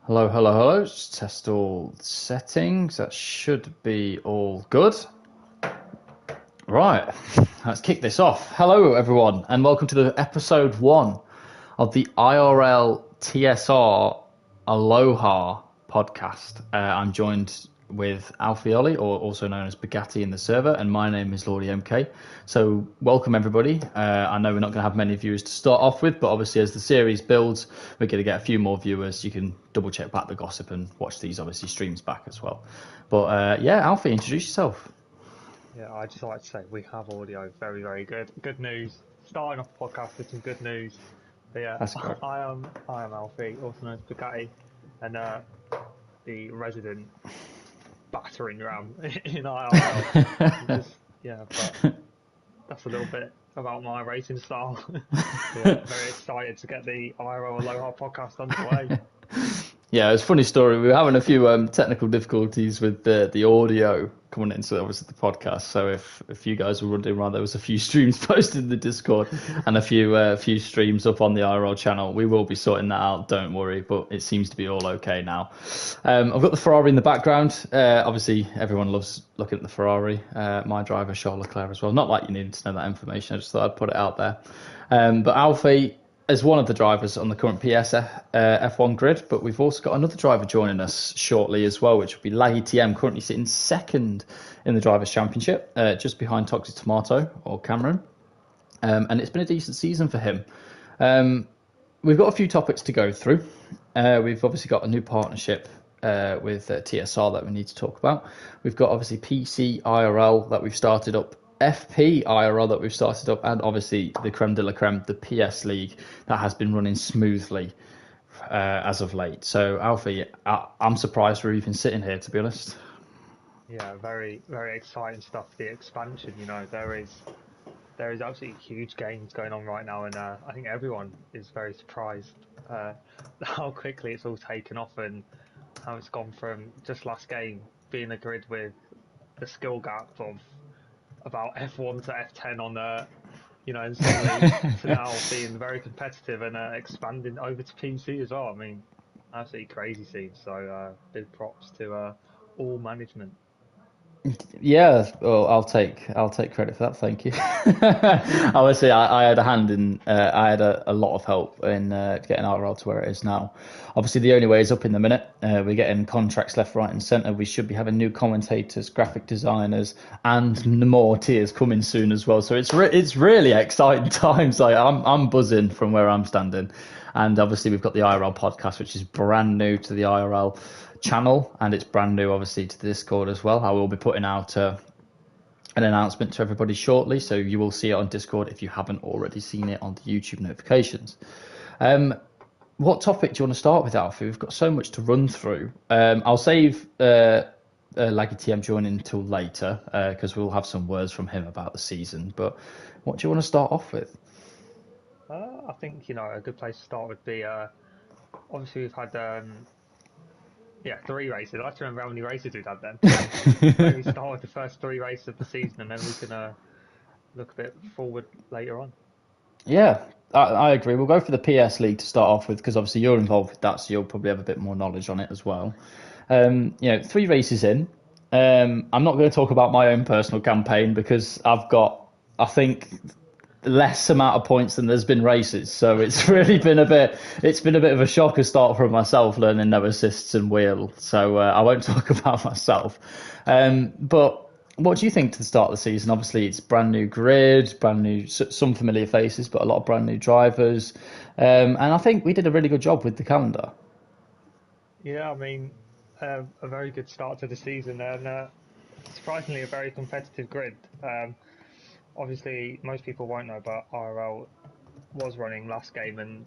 Hello, hello, hello. Just test all settings. That should be all good. Right, let's kick this off. Hello, everyone, and welcome to the episode 1 of the IRL TSR Aloha podcast. I'm joined with Alfioli, or also known as Bugatti in the server, and my name is Lordy MK. So welcome everybody. I know we're not going to have many viewers to start off with, but obviously as the series builds, we're going to get a few more viewers. You can double check back the gossip and watch these obviously streams back as well. But yeah, Alfie, introduce yourself. Yeah, I'd just like to say we have audio. Very, very good. Good news. Starting off the podcast with some good news. But yeah, That's great. I am Alfie, also known as Bugatti, and the resident battering ram in IRL. But that's a little bit about my racing style. Yeah, very excited to get the IRL Aloha podcast underway. Yeah, it's a funny story. We were having a few technical difficulties with the audio coming into obviously the podcast. So if you guys were wondering why there was a few streams posted in the Discord and a few streams up on the IRL channel, we will be sorting that out. Don't worry, but it seems to be all okay now. I've got the Ferrari in the background. Obviously, everyone loves looking at the Ferrari. My driver, Charles Leclerc, as well. Not like you needed to know that information. I just thought I'd put it out there. But Alfie, as one of the drivers on the current PS F1 grid, but we've also got another driver joining us shortly as well, which will be Lahi TM, currently sitting second in the Drivers' Championship, just behind Toxic Tomato or Cameron. And it's been a decent season for him. We've got a few topics to go through. We've obviously got a new partnership with TSR that we need to talk about. We've got obviously PC IRL that we've started up, FP IRL that we've started up, and obviously the creme de la creme, the PS League, that has been running smoothly as of late. So, Alfie, I'm surprised we're even sitting here, to be honest. Yeah, very, very exciting stuff. The expansion, there is absolutely huge games going on right now, and I think everyone is very surprised how quickly it's all taken off and how it's gone from just last game being a grid with the skill gap of about F1 to F10 on and suddenly to now being very competitive and expanding over to PC as well. I mean, absolutely crazy scene. So big props to all management. Yeah, well, I'll take credit for that. Thank you. Obviously, I had a hand in. I had a lot of help in getting RL to where it is now. Obviously, the only way is up in the minute. We're getting contracts left, right, and centre. We should be having new commentators, graphic designers, and more tiers coming soon as well. So it's really exciting times. Like I'm buzzing from where I'm standing, and obviously we've got the IRL podcast, which is brand new to the IRL channel, and it's brand new obviously to the Discord as well. I will be putting out an announcement to everybody shortly, so you will see it on Discord if you haven't already seen it on the YouTube notifications. What topic do you want to start with, Alfie? We've got so much to run through. I'll save Laggy TM joining until later because we'll have some words from him about the season. But what do you want to start off with? I think a good place to start would be obviously we've had 3 races. I like to remember how many races we've had then. Maybe start with the first 3 races of the season, and then we can look a bit forward later on. Yeah, I agree. We'll go for the PS League to start off with because obviously you're involved with that, so you'll probably have a bit more knowledge on it as well. 3 races in. I'm not going to talk about my own personal campaign because I've got, I think, less amount of points than there's been races, so it's really been a bit of a shocker start for myself learning no assists and wheel, so I won't talk about myself. But what do you think to the start of the season? Obviously it's brand new grid, brand new, some familiar faces, but a lot of brand new drivers, and I think we did a really good job with the calendar. Yeah, I mean, a very good start to the season, and surprisingly a very competitive grid. Obviously, most people won't know, but RL was running last game and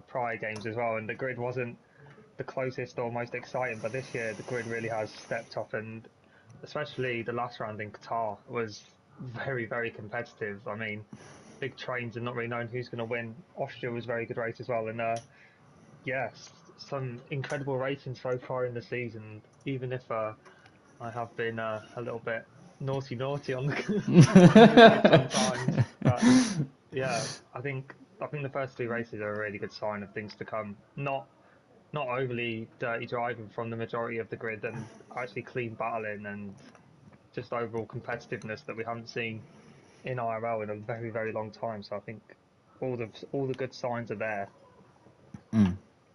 prior games as well, and the grid wasn't the closest or most exciting. But this year, the grid really has stepped up, and especially the last round in Qatar was very, very competitive. I mean, big trains and not really knowing who's going to win. Austria was a very good race as well, and yes, some incredible racing so far in the season. Even if I have been a little bit naughty on the sometimes. But yeah, I think the first 2 races are a really good sign of things to come. Not not overly dirty driving from the majority of the grid, and actually clean battling and just overall competitiveness that we haven't seen in IRL in a very, very long time. So I think all the good signs are there.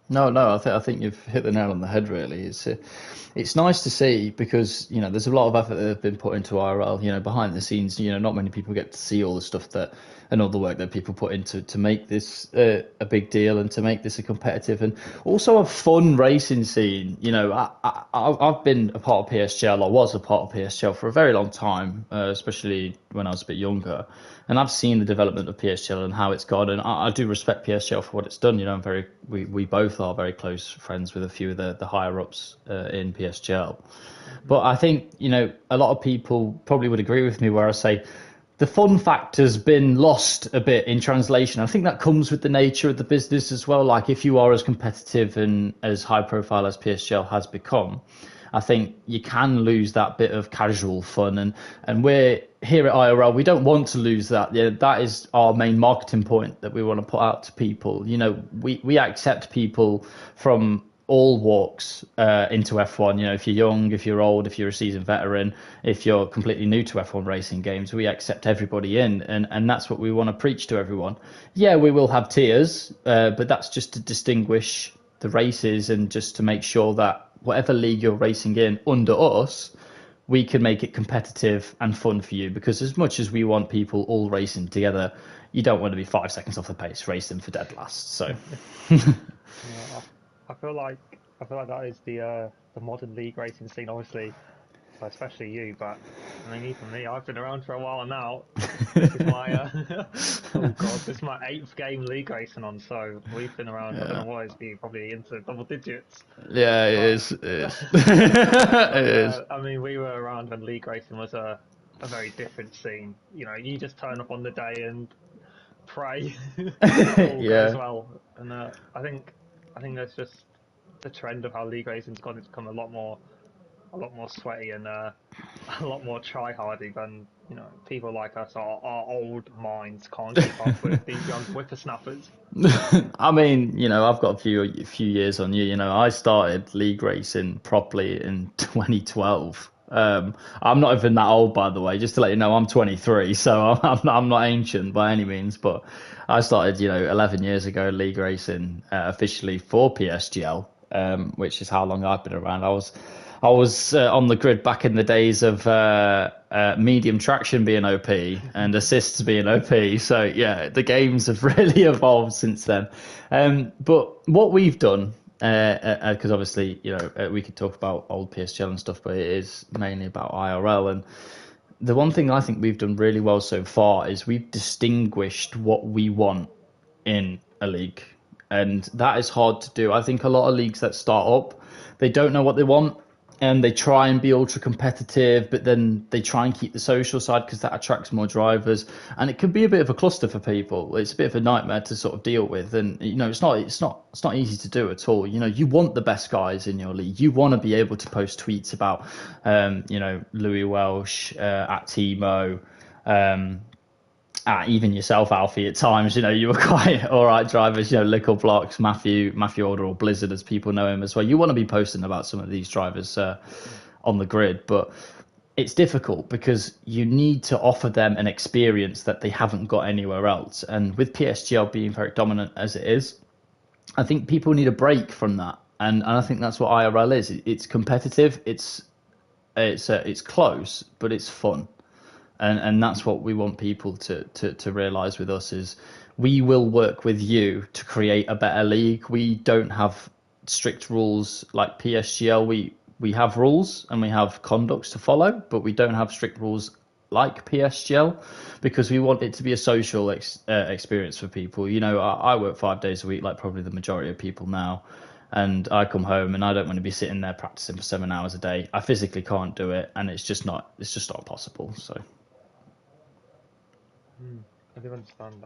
No, no, I think you've hit the nail on the head. Really, it's nice to see because there's a lot of effort that have been put into IRL. Behind the scenes, not many people get to see all the stuff that and all the work that people put into to make this a big deal and to make this a competitive and also a fun racing scene. I've been a part of PSGL. I was a part of PSGL for a very long time, especially when I was a bit younger. And I've seen the development of PSGL and how it's gone, and I do respect PSGL for what it's done. We both are very close friends with a few of the higher ups in PSGL. But I think a lot of people probably would agree with me where I say the fun factor's been lost a bit in translation. I think that comes with the nature of the business as well. Like if you are as competitive and as high profile as PSGL has become, I think you can lose that bit of casual fun. And we're here at IRL, we don't want to lose that. Yeah, that is our main marketing point that we want to put out to people. We accept people from all walks into F1. If you're young, if you're old, if you're a seasoned veteran, if you're completely new to F1 racing games, we accept everybody in, and that's what we want to preach to everyone. Yeah, we will have tiers, but that's just to distinguish the races and just to make sure that whatever league you're racing in under us, we can make it competitive and fun for you. Because as much as we want people all racing together, you don't want to be 5 seconds off the pace racing for dead last. So. Yeah, I feel like that is the modern league racing scene, obviously, well, especially you. But I mean, even me, I've been around for a while now. This is my oh god, this is my 8th game league racing on. So we've been around. I don't know what it's been, probably into double digits. Yeah, it But is. It is. It is. I mean, we were around when league racing was a very different scene. You just turn up on the day and pray that all goes Yeah. well. And I think that's just the trend of how league racing's gone. It's become a lot more sweaty and a lot more try hardy than people like us. Our old minds can't keep up with these young whippersnappers. I mean, I've got a few years on you. I started league racing properly in 2012. I'm not even that old, by the way. Just to let you know, I'm 23, so I'm not ancient by any means. But I started, 11 years ago, league racing officially for PSGL, which is how long I've been around. I was on the grid back in the days of medium traction being OP and assists being OP. So yeah, the games have really evolved since then. But what we've done, because obviously we could talk about old PSGL and stuff, but it is mainly about IRL. And the one thing I think we've done really well so far is we've distinguished what we want in a league, and that is hard to do. I think a lot of leagues that start up, they don't know what they want, and they try and be ultra competitive, but then they try and keep the social side because that attracts more drivers, and it can be a bit of a cluster for people. It's a bit of a nightmare to sort of deal with, and it's not easy to do at all. You want the best guys in your league. You want to be able to post tweets about Louis Welsh at Timo. Even yourself, Alfie, at times, you were quite all right drivers, Lickle Blocks, Matthew Order, or Blizzard, as people know him as well. You want to be posting about some of these drivers on the grid, but it's difficult because you need to offer them an experience that they haven't got anywhere else. And with PSGL being very dominant as it is, I think people need a break from that. And I think that's what IRL is. It's competitive, it's close, but it's fun. And that's what we want people to realize with us is we will work with you to create a better league. We don't have strict rules like PSGL. We have rules and we have conducts to follow, but we don't have strict rules like PSGL because we want it to be a social experience for people. I work 5 days a week like probably the majority of people now, and I come home and I don't want to be sitting there practicing for 7 hours a day. I physically can't do it, and it's just not possible. So. I do understand.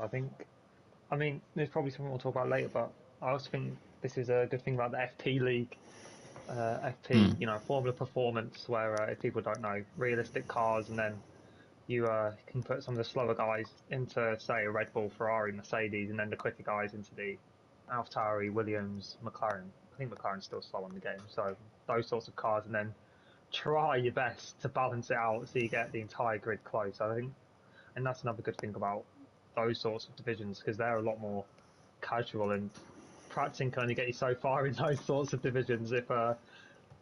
I mean, there's probably something we'll talk about later, but I also think this is a good thing about the FP League. FP, Formula Performance, where if people don't know, realistic cars, and then you can put some of the slower guys into, say, a Red Bull, Ferrari, Mercedes, and then the quicker guys into the AlphaTauri, Williams, McLaren. I think McLaren's still slow on the game. So those sorts of cars, and then try your best to balance it out so you get the entire grid close. I think, and that's another good thing about those sorts of divisions, because they're a lot more casual, and practicing can only get you so far in those sorts of divisions. If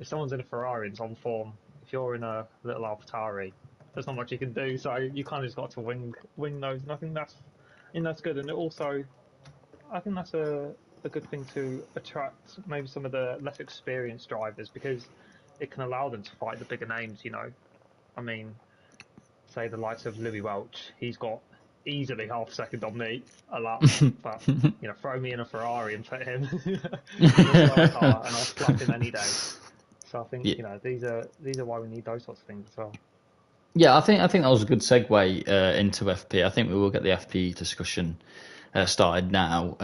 someone's in a Ferrari and it's on form, if you're in a little AlphaTauri, there's not much you can do. So you kind of just got to wing those, and I think that's good. And also, I think that's a good thing to attract maybe some of the less experienced drivers, because it can allow them to fight the bigger names. I mean, say the likes of Louis Welch, he's got easily half a second on me a lap, but throw me in a Ferrari and put him in a slower car, and I'll slap him any day. So I think Yeah. these are why we need those sorts of things as well. Yeah, I think that was a good segue into FP. I think we will get the FP discussion started now.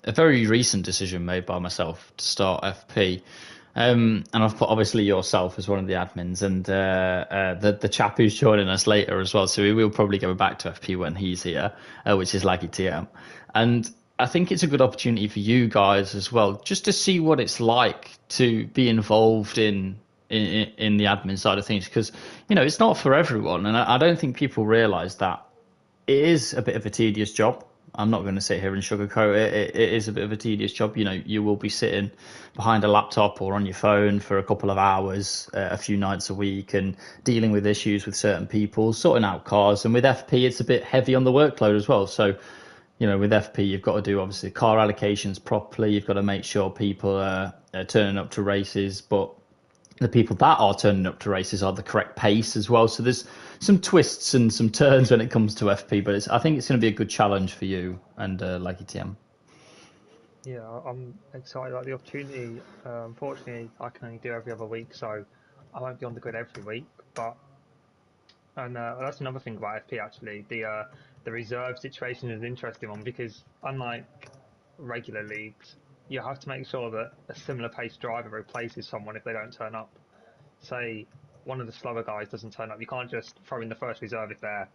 A very recent decision made by myself to start FP, and I've put obviously yourself as one of the admins, and the chap who's joining us later as well. So we will probably go back to FP when he's here, which is Laggy TM, and I think it's a good opportunity for you guys as well, just to see what it's like to be involved in the admin side of things, because it's not for everyone, and I don't think people realise that it is a bit of a tedious job. I'm not going to sit here and sugarcoat it. It is a bit of a tedious job. You will be sitting behind a laptop or on your phone for a couple of hours, a few nights a week, and dealing with issues with certain people, sorting out cars. And with FP, it's a bit heavy on the workload as well. So, with FP, you've got to do obviously car allocations properly. You've got to make sure people are turning up to races, but the people that are turning up to races are the correct pace as well. So there's some twists and some turns when it comes to FP, but I think it's going to be a good challenge for you and Lucky TM. Yeah, I'm excited about the opportunity. Unfortunately, I can only do every other week, so I won't be on the grid every week. But that's another thing about FP actually. The reserve situation is an interesting one, because unlike regular leagues, you have to make sure that a similar pace driver replaces someone if they don't turn up. Say one of the slower guys doesn't turn up, you can't just throw in the first reserve if they're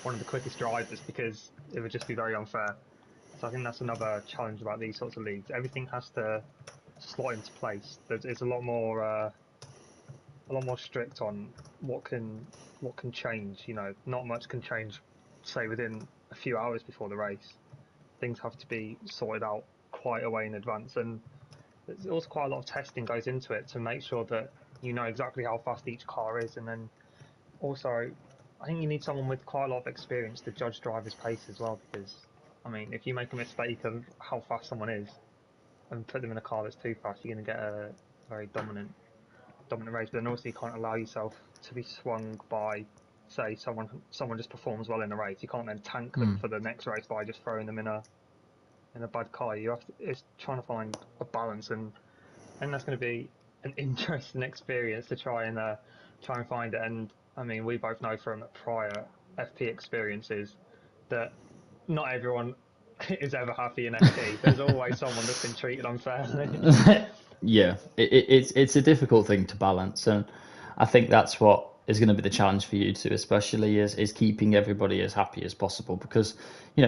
one of the quickest drivers, because it would just be very unfair. So I think that's another challenge about these sorts of leagues. Everything has to slot into place. It's a lot more strict on what can change. Not much can change, say within a few hours before the race. Things have to be sorted out quite a way in advance, and there's also quite a lot of testing goes into it to make sure that you know exactly how fast each car is. And then also, I think you need someone with quite a lot of experience to judge drivers' pace as well, because I mean, if you make a mistake of how fast someone is and put them in a car that's too fast, you're going to get a very dominant race. But then also, you can't allow yourself to be swung by, say, someone just performs well in a race. You can't then tank them for the next race by just throwing them in a bad car. It's trying to find a balance, and that's going to be an interesting experience to try and find it. And I mean, we both know from prior FP experiences that not everyone is ever happy in FP. There's always someone that's been treated unfairly. Yeah, it's a difficult thing to balance, and I think that's what is going to be the challenge for you too, especially is keeping everybody as happy as possible. Because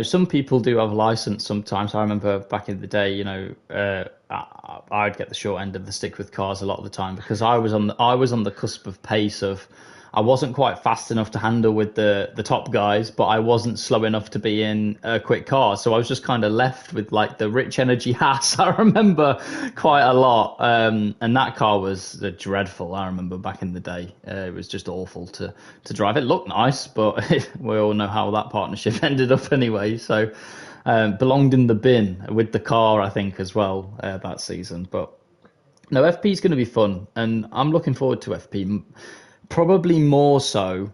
some people do have a license sometimes. I remember back in the day, I'd get the short end of the stick with cars a lot of the time, because I was on the cusp of pace of. I wasn't quite fast enough to handle with the top guys, but I wasn't slow enough to be in a quick car. So I was just kind of left with like the rich energy Haas. I remember quite a lot. And that car was dreadful. I remember back in the day, it was just awful to drive. It looked nice, but we all know how that partnership ended up anyway. So belonged in the bin with the car, I think, as well that season. But no, FP is going to be fun, and I'm looking forward to FP. Probably more so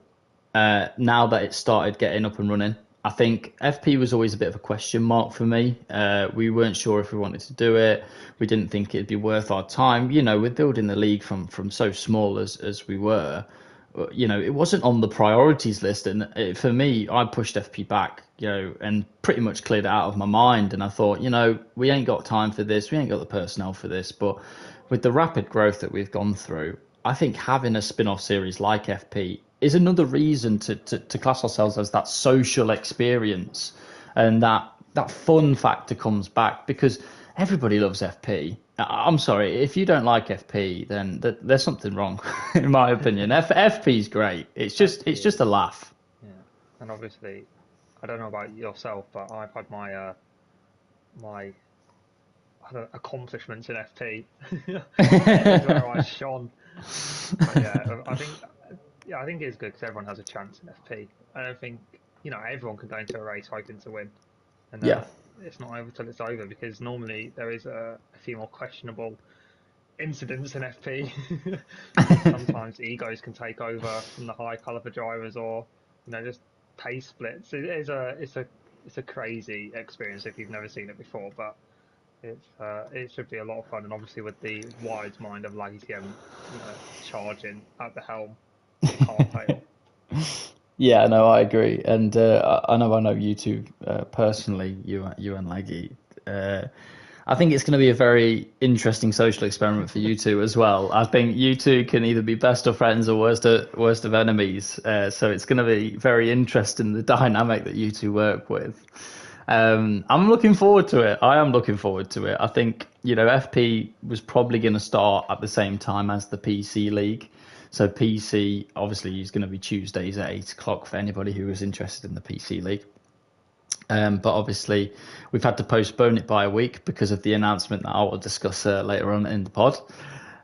now that it started getting up and running. I think FP was always a bit of a question mark for me. We weren't sure if we wanted to do it. We didn't think it'd be worth our time. We're building the league from so small as we were. It wasn't on the priorities list. And for me, I pushed FP back, and pretty much cleared it out of my mind. And I thought, we ain't got time for this. We ain't got the personnel for this. But with the rapid growth that we've gone through, I think having a spin-off series like FP is another reason to class ourselves as that social experience, and that fun factor comes back, because everybody loves FP. I'm sorry, if you don't like FP, then there's something wrong, in my opinion. FP's great. FP It's just a is, laugh. yeah, and obviously, I don't know about yourself, but I've had my accomplishments in FP. This is where I shone. But yeah, I think it's good because everyone has a chance in FP. I don't think everyone can go into a race hoping to win, and Yeah. it's not over till it's over because normally there is a few more questionable incidents in FP because sometimes egos can take over from the high caliber drivers or just pace splits. It's a crazy experience if you've never seen it before, but it should be a lot of fun, and obviously with the wide mind of Laggy TM, charging at the helm, it can't fail. Yeah, no, I agree, and I know you two personally, you and Laggy. I think it's going to be a very interesting social experiment for you two as well. I think you two can either be best of friends or worst of enemies. So it's going to be very interesting the dynamic that you two work with. I'm looking forward to it. I am looking forward to it. I think FP was probably going to start at the same time as the PC League. So PC obviously is going to be Tuesdays at 8 o'clock for anybody who is interested in the PC League. But obviously, we've had to postpone it by a week because of the announcement that I will discuss later on in the pod.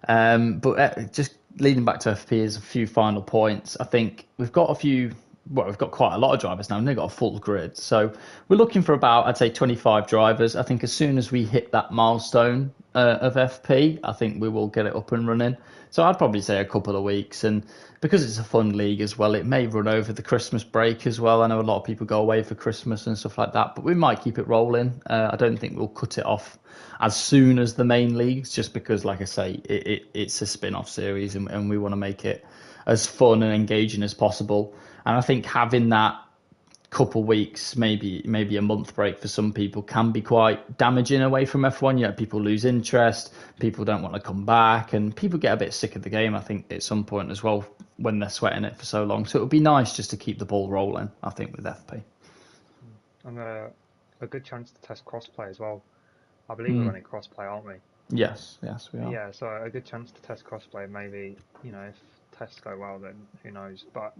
But just leading back to FP is a few final points. I think we've got we've got quite a lot of drivers now. We've only got a full grid. So we're looking for about, I'd say, 25 drivers. I think as soon as we hit that milestone of FP, I think we will get it up and running. So I'd probably say a couple of weeks. And because it's a fun league as well, it may run over the Christmas break as well. I know a lot of people go away for Christmas and stuff like that, but we might keep it rolling. I don't think we'll cut it off as soon as the main leagues, just because, like I say, it's a spin-off series and we want to make it as fun and engaging as possible. And I think having that couple weeks, maybe a month break for some people can be quite damaging away from F1. People lose interest, people don't want to come back, and people get a bit sick of the game, I think, at some point as well when they're sweating it for so long. So it would be nice just to keep the ball rolling, I think, with FP. And a good chance to test crossplay as well. I believe we're running crossplay, aren't we? Yes, we are. Yeah, so a good chance to test crossplay. Maybe, if tests go well, then who knows. But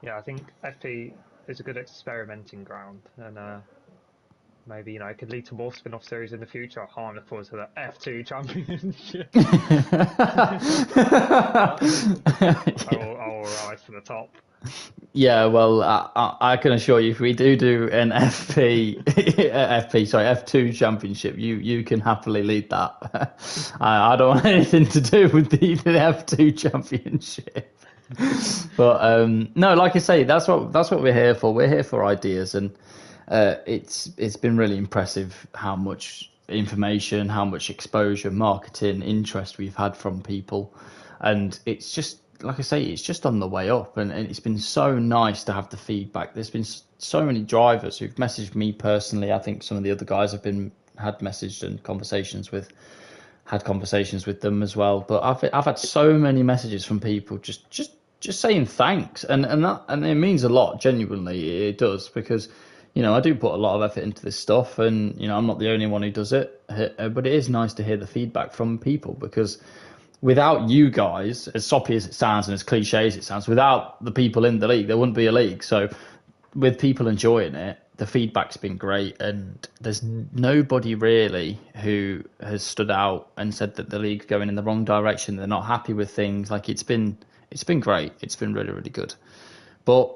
yeah, I think FP is a good experimenting ground, and maybe it could lead to more spin-off series in the future. I'm looking forward to the F2 Championship. I will rise to the top. Yeah, well, I can assure you, if we do an F2 championship, you can happily lead that. I don't want anything to do with the F2 championship. But no, like I say, that's what we're here for. We're here for ideas, and it's been really impressive how much information, how much exposure, marketing, interest we've had from people, and it's just, like I say, it's just on the way up, and it's been so nice to have the feedback. There's been so many drivers who've messaged me personally. I think some of the other guys have had messaged and had conversations with them as well. But I've had so many messages from people just saying thanks, and it means a lot. Genuinely, it does, because I do put a lot of effort into this stuff, and I'm not the only one who does it. But it is nice to hear the feedback from people, because without you guys, as soppy as it sounds and as cliche as it sounds, without the people in the league, there wouldn't be a league. So with people enjoying it, the feedback's been great, and there's nobody really who has stood out and said that the league's going in the wrong direction. They're not happy with things. Like, it's been great. It's been really, really good. But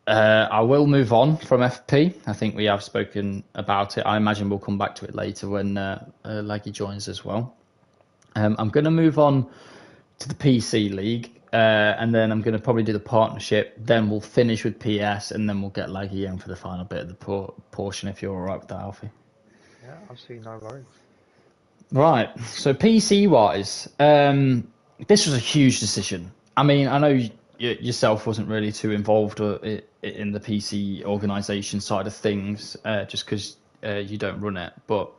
I will move on from FP. I think we have spoken about it. I imagine we'll come back to it later when Laggy joins as well. I'm going to move on to the PC League, and then I'm going to probably do the partnership. Then we'll finish with PS, and then we'll get Laggy in for the final bit of the portion, if you're all right with that, Alfie. Yeah, absolutely no worries. Right, so PC-wise, this was a huge decision. I mean, I know yourself wasn't really too involved in the PC organisation side of things, just because you don't run it, but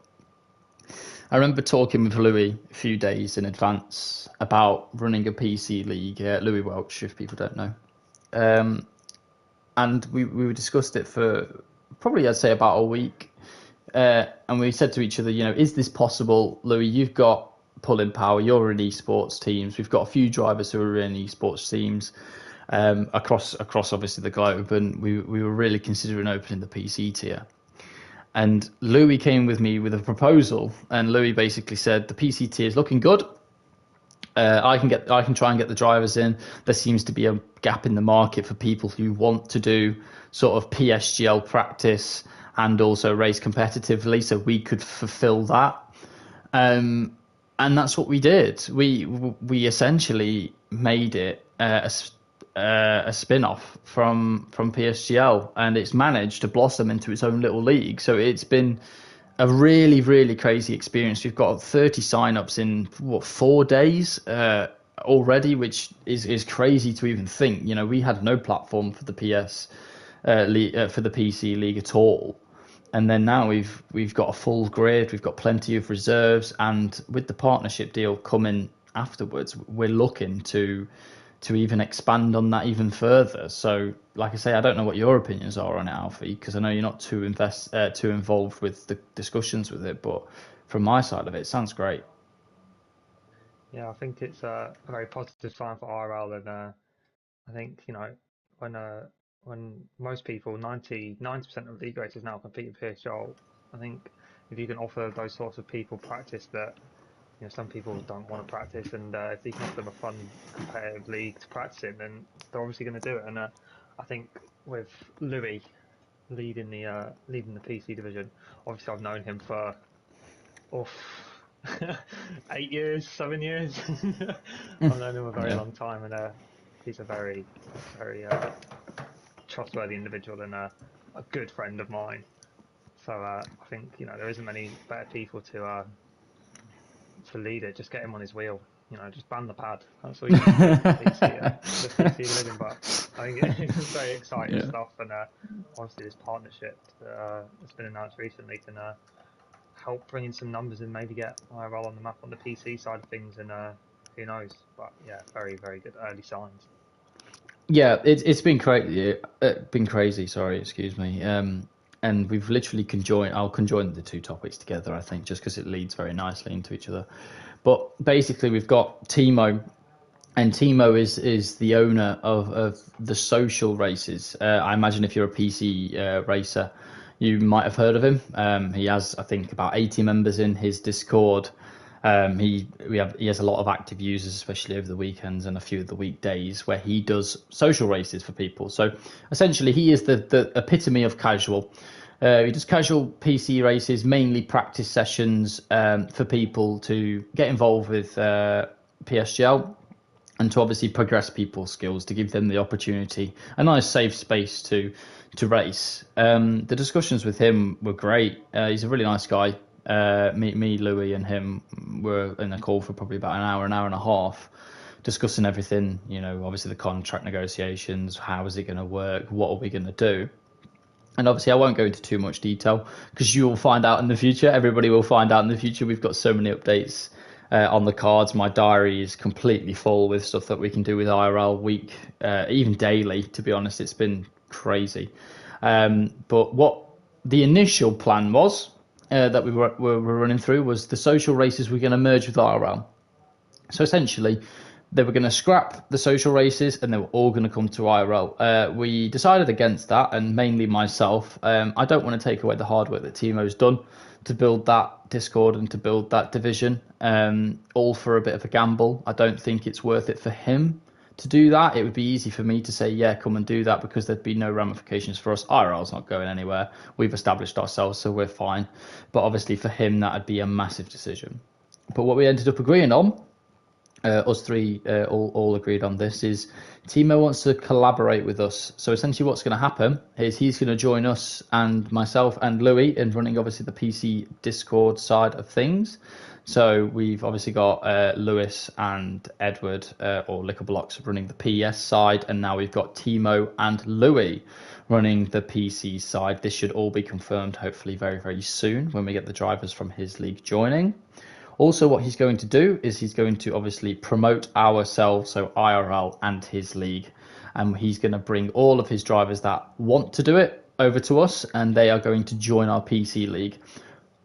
I remember talking with Louis a few days in advance about running a PC league, Louis Welch, if people don't know. And we discussed it for probably, I'd say, about a week. And we said to each other, is this possible? Louis, you've got pulling power. You're in esports teams. We've got a few drivers who are in esports teams across obviously the globe, and we were really considering opening the PC tier. And Louis came with me with a proposal, and Louis basically said the PC tier is looking good. I can try and get the drivers in. There seems to be a gap in the market for people who want to do sort of PSGL practice and also race competitively, so we could fulfill that. And that's what we did. We essentially made it a spin-off from PSGL, and it's managed to blossom into its own little league. So it's been a really, really crazy experience. We've got 30 signups in 4 days already, which is crazy to even think. You know, we had no platform for the for the PC league at all, and then now we've got a full grid. We've got plenty of reserves, and with the partnership deal coming afterwards, we're looking to even expand on that even further. So, like I say, I don't know what your opinions are on it, Alfie, because I know you're not too involved with the discussions with it, but from my side of it, it sounds great. Yeah, I think it's a very positive sign for IRL, and I think, you know, when most people, 90% of league racers now compete in PSL, I think if you can offer those sorts of people practice that, you know, some people don't want to practice, and if you can offer them a fun competitive league to practice in, then they're obviously going to do it. And I think with Louis leading the PC division, obviously I've known him for oof, 8 years, 7 years. I've known him a very Yeah. long time, and he's a very trustworthy individual and a good friend of mine. So I think, you know, there isn't many better people to lead it. Just get him on his wheel. You know, just ban the pad. That's all you need to do for the PC division. But I think it's very exciting Yeah. stuff, and obviously this partnership that's been announced recently can help bring in some numbers and maybe get IRL on the map on the PC side of things. And who knows? But yeah, very very good early signs. Yeah, it's been crazy. Been crazy. Sorry, excuse me. And we've literally conjoined. I'll conjoin the two topics together, I think, just because it leads very nicely into each other. But basically, we've got Timo, and Timo is the owner of the social races. I imagine if you're a PC racer, you might have heard of him. He has, I think, about 80 members in his Discord. He has a lot of active users, especially over the weekends and a few of the weekdays, where he does social races for people. So essentially, he is the epitome of casual. He does casual PC races, mainly practice sessions for people to get involved with PSGL and to obviously progress people's skills, to give them the opportunity, a nice safe space to race. The discussions with him were great. He's a really nice guy. Me, Louis, and him were in a call for probably about an hour and a half, discussing everything. You know, obviously the contract negotiations, how is it going to work, what are we going to do. And obviously, I won't go into too much detail because you will find out in the future. Everybody will find out in the future. We've got so many updates on the cards. My diary is completely full with stuff that we can do with IRL week, even daily. To be honest, it's been crazy. But what the initial plan was that we were running through was the social races were going to merge with IRL. So essentially, they were going to scrap the social races and they were all going to come to IRL. We decided against that, and mainly myself. I don't want to take away the hard work that Timo's done to build that Discord and to build that division, all for a bit of a gamble. I don't think it's worth it for him to do that. It would be easy for me to say, yeah, come and do that, because there'd be no ramifications for us. IRL's not going anywhere. We've established ourselves, so we're fine. But obviously for him, that'd be a massive decision. But what we ended up agreeing on, us three all agreed on this, is Timo wants to collaborate with us. So essentially what's going to happen is he's going to join us and myself and Louis in running obviously the PC Discord side of things. So we've obviously got Lewis and Edward or Liquor Blocks running the PS side, and now we've got Timo and Louis running the PC side. This should all be confirmed hopefully very, very soon when we get the drivers from his league joining. Also, what he's going to do is he's going to obviously promote ourselves, so IRL and his league. And he's going to bring all of his drivers that want to do it over to us, and they are going to join our PC league.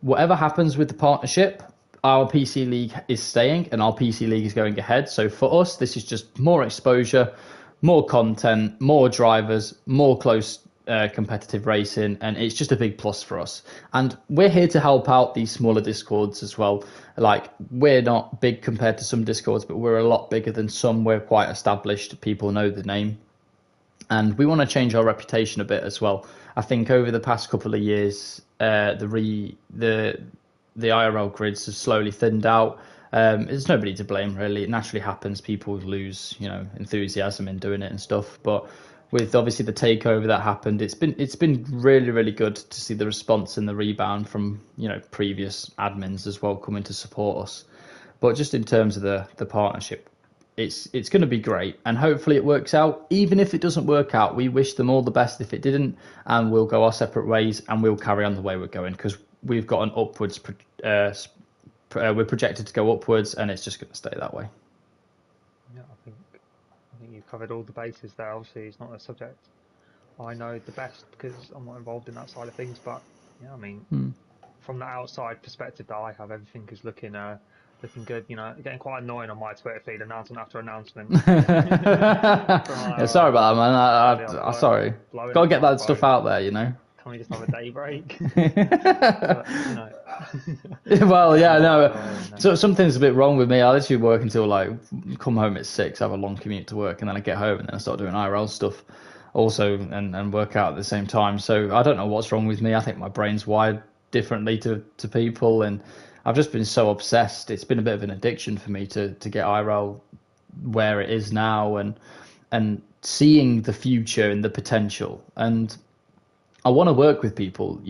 Whatever happens with the partnership, our PC league is staying and our PC league is going ahead. So for us, this is just more exposure, more content, more drivers, more close competitive racing, and it's just a big plus for us. And we're here to help out these smaller discords as well. Like, we're not big compared to some discords, but we're a lot bigger than some. We're quite established. People know the name. And we want to change our reputation a bit as well. I think over the past couple of years, the IRL grids have slowly thinned out. There's nobody to blame really. It naturally happens. People lose, enthusiasm in doing it and stuff. But with obviously the takeover that happened, it's been really, really good to see the response and the rebound from previous admins as well coming to support us. But just in terms of the partnership, it's going to be great, and hopefully it works out. Even if it doesn't work out, we wish them all the best if it didn't, and we'll go our separate ways and we'll carry on the way we're going, because we've got an upwards we're projected to go upwards, and it's just going to stay that way. Yeah, I think you've covered all the bases there. Obviously it's not a subject I know the best because I'm not involved in that side of things, but yeah, I mean from the outside perspective that I have, everything is looking good. Getting quite annoying on my Twitter feed, announcement after announcement. Yeah, sorry about that, man. I'm sorry. Got to get that stuff out there, Can we just have a day break? But, Well, yeah, no. So something's a bit wrong with me. I literally work until come home at 6, have a long commute to work, and then I get home and then I start doing IRL stuff also and work out at the same time. So I don't know what's wrong with me. I think my brain's wired differently to people, and I've just been so obsessed. It's been a bit of an addiction for me to get IRL where it is now, and seeing the future and the potential. And I want to work with people,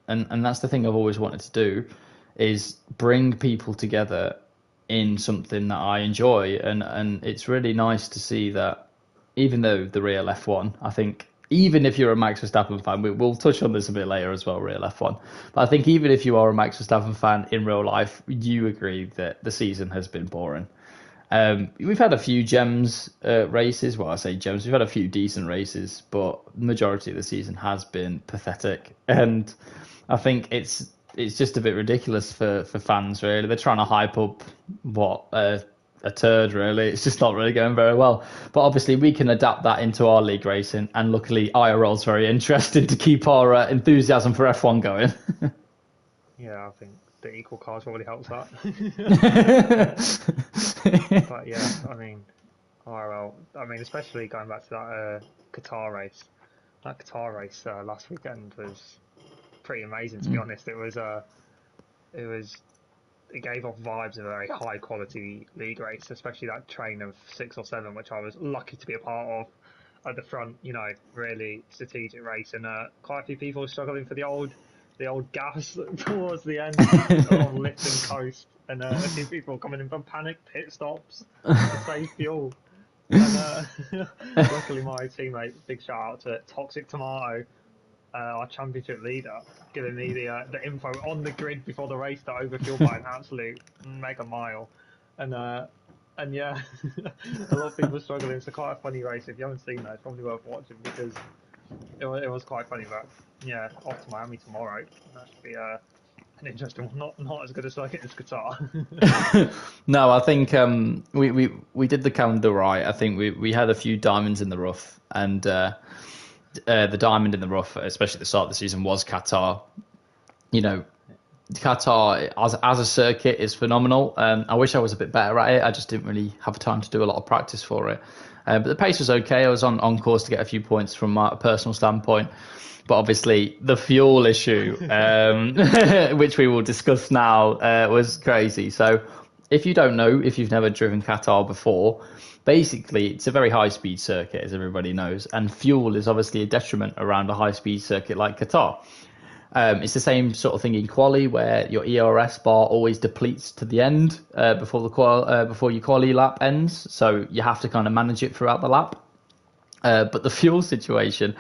and that's the thing I've always wanted to do, is bring people together in something that I enjoy. And it's really nice to see that, even though the real F1, I think, even if you're a Max Verstappen fan, we'll touch on this a bit later as well, real F1. But I think even if you are a Max Verstappen fan in real life, you agree that the season has been boring. We've had a few gems races. Well, I say gems. We've had a few decent races, but the majority of the season has been pathetic. And I think it's just a bit ridiculous for fans, really. They're trying to hype up a turd, really. It's just not really going very well. But obviously we can adapt that into our league racing, and luckily IRL's very interested to keep our enthusiasm for F1 going. Yeah, I think the equal cars probably helps that. But yeah, I mean, IRL, especially going back to that Qatar race. That Qatar race last weekend was pretty amazing, to be honest. It gave off vibes of a very high quality league race, especially that train of 6 or 7, which I was lucky to be a part of at the front. Really strategic race, and quite a few people were struggling for the old gas towards the end on lift and coast, and a few people coming in from panic pit stops to save fuel. And luckily my teammate, big shout out to Toxic Tomato, our championship leader, giving me the info on the grid before the race to overfuel by an absolute mega mile. And yeah, a lot of people struggling. It's quite a funny race. If you haven't seen that, it's probably worth watching, because it was quite funny. But yeah, off to Miami tomorrow. That should be an interesting one. Not as good a circuit as Qatar. No, I think we did the calendar right. I think we had a few diamonds in the rough, and the diamond in the rough, especially at the start of the season, was Qatar. Qatar as a circuit is phenomenal. I wish I was a bit better at it. I just didn't really have time to do a lot of practice for it. But the pace was okay. I was on course to get a few points from my personal standpoint. But obviously the fuel issue, which we will discuss now, was crazy. So if you don't know, if you've never driven Qatar before, basically it's a very high-speed circuit, as everybody knows. And fuel is obviously a detriment around a high-speed circuit like Qatar. It's the same sort of thing in quali, where your ERS bar always depletes to the end before your quali lap ends. So you have to kind of manage it throughout the lap. But the fuel situation,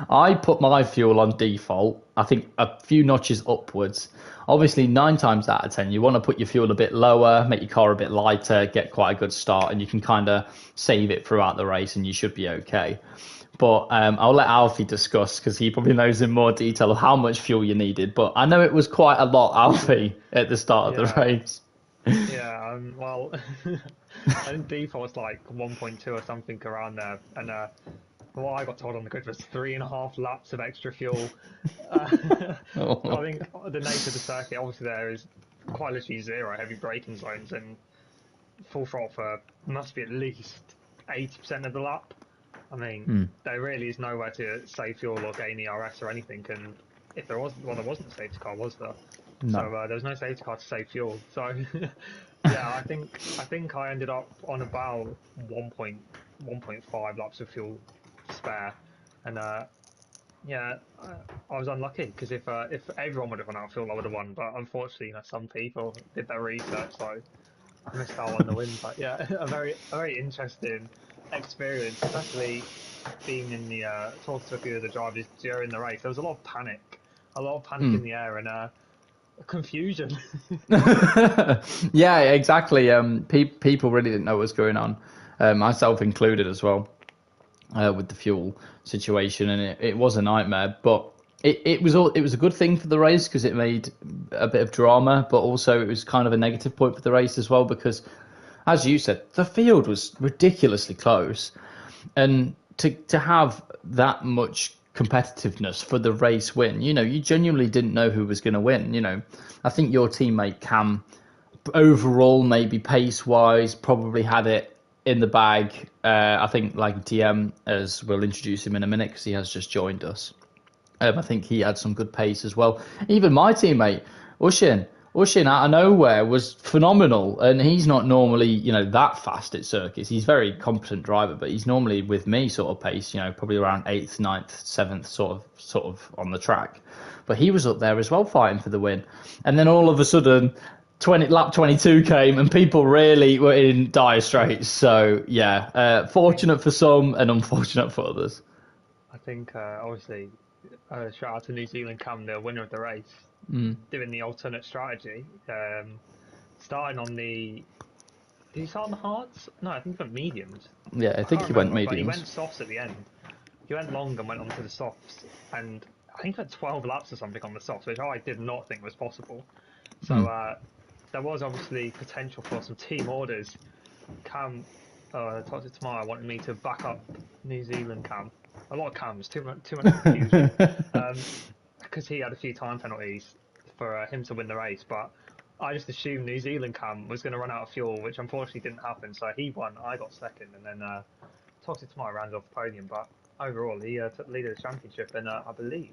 I put my fuel on default, I think a few notches upwards. Obviously, 9 times out of 10, you want to put your fuel a bit lower, make your car a bit lighter, get quite a good start, and you can kind of save it throughout the race and you should be okay. But I'll let Alfie discuss, because he probably knows in more detail of how much fuel you needed. But I know it was quite a lot, Alfie, at the start of the race. Yeah, well, I think default was like 1.2 or something around there, and what I got told on the grid was 3.5 laps of extra fuel. So I Oh, think the nature of the circuit, obviously, there is quite literally zero heavy braking zones, and full throttle for must be at least 80% of the lap. I mean, hmm. there really is nowhere to save fuel or gain ERS or anything, and if there was, well, there wasn't a safety car, was there? So No. there was no safety car to save fuel. So yeah, I think I ended up on about 1.5 laps of fuel spare, and yeah, I was unlucky because if everyone would have run out of fuel, I would have won. But unfortunately, some people did their research, so I missed out on the win. But yeah, a very interesting experience, especially being in the talking to a few of the drivers during the race. There was a lot of panic Hmm. in the air, and confusion. Yeah, exactly. People really didn't know what was going on, myself included as well, with the fuel situation, and it was a nightmare. But it was a good thing for the race because it made a bit of drama, but also it was kind of a negative point for the race as well because, as you said, the field was ridiculously close, and to have that much competitiveness for the race win, you genuinely didn't know who was going to win. I think your teammate Cam, overall, maybe pace wise, probably had it in the bag. I think like DM, as we'll introduce him in a minute because he has just joined us. I think he had some good pace as well. Even my teammate, Ushin out of nowhere was phenomenal, and he's not normally, that fast at circuits. He's a very competent driver, but he's normally with me sort of pace, probably around eighth, ninth, seventh, sort of on the track. But he was up there as well, fighting for the win. And then all of a sudden, lap 22 came, and people really were in dire straits. So yeah, I think fortunate for some and unfortunate for others. I think obviously shout out to New Zealand Cam, the winner of the race, Mm. doing the alternate strategy. Starting on the Did he start on the hards? No, I think he went mediums. Yeah, I I think can't he went remember, but he went mediums. softs at the end. He went long and went onto the softs, and I think he had 12 laps or something on the softs, which I did not think was possible. So Mm. there was obviously potential for some team orders. Cam, talked to tomorrow, wanted me to back up New Zealand Cam. A lot of cams, too much confusion. Um, because he had a few time penalties for him to win the race, but I just assumed New Zealand Cam was going to run out of fuel, which unfortunately didn't happen. So he won, I got second, and then Toxic tomorrow rounded off the podium. But overall, he took the lead of the championship, and I believe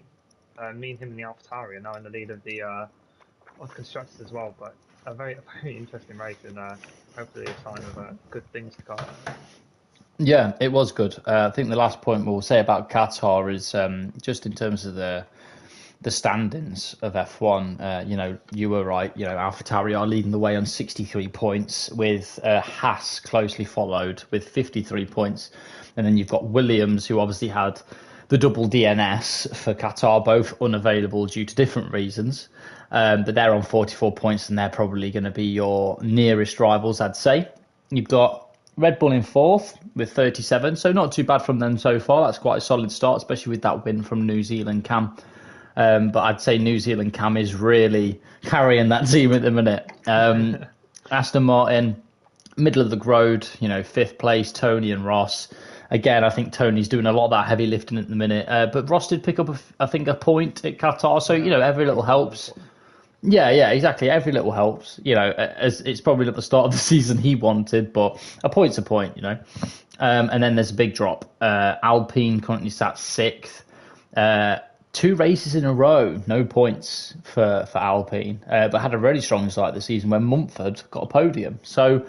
me and him in the AlphaTauri are now in the lead of the constructors as well. But a very interesting race, and hopefully a sign of good things to come. Yeah, it was good. I think the last point we'll say about Qatar is just in terms of the standings of F1. You were right. AlphaTauri are leading the way on 63 points, with Haas closely followed with 53 points, and then you've got Williams, who obviously had the double DNS for Qatar, both unavailable due to different reasons. But they're on 44 points, and they're probably going to be your nearest rivals, I'd say. You've got Red Bull in fourth with 37, so not too bad from them so far. That's quite a solid start, especially with that win from New Zealand Cam. But I'd say New Zealand Cam is really carrying that team at the minute. Aston Martin, middle of the road, fifth place, Tony and Ross. Again, I think Tony's doing a lot of that heavy lifting at the minute. But Ross did pick up, I think, a point at Qatar. So, Yeah, every little that was helps. important. Yeah, exactly. Every little helps. As it's probably not the start of the season he wanted, but a point's a point. And then there's a big drop. Alpine currently sat sixth. Two races in a row, no points for Alpine, but had a really strong start of the season when Mumford got a podium. So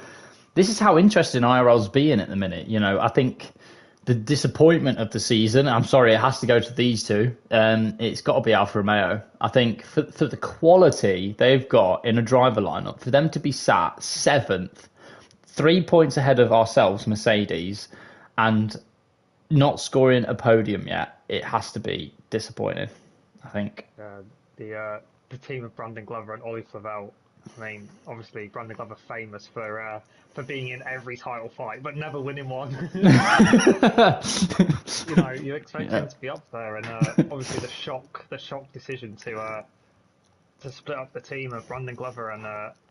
this is how interesting IRL's being at the minute. I think the disappointment of the season, I'm sorry, it has to go to these two. It's got to be Alfa Romeo. I think for the quality they've got in a driver lineup, for them to be sat seventh, 3 points ahead of ourselves, Mercedes, and not scoring a podium yet, it has to be disappointing, I think. Uh, the team of Brandon Glover and Ollie Flavel. I mean, obviously Brandon Glover famous for being in every title fight, but never winning one. You expect Yeah. him to be up there, and obviously the shock decision to split up the team of Brandon Glover and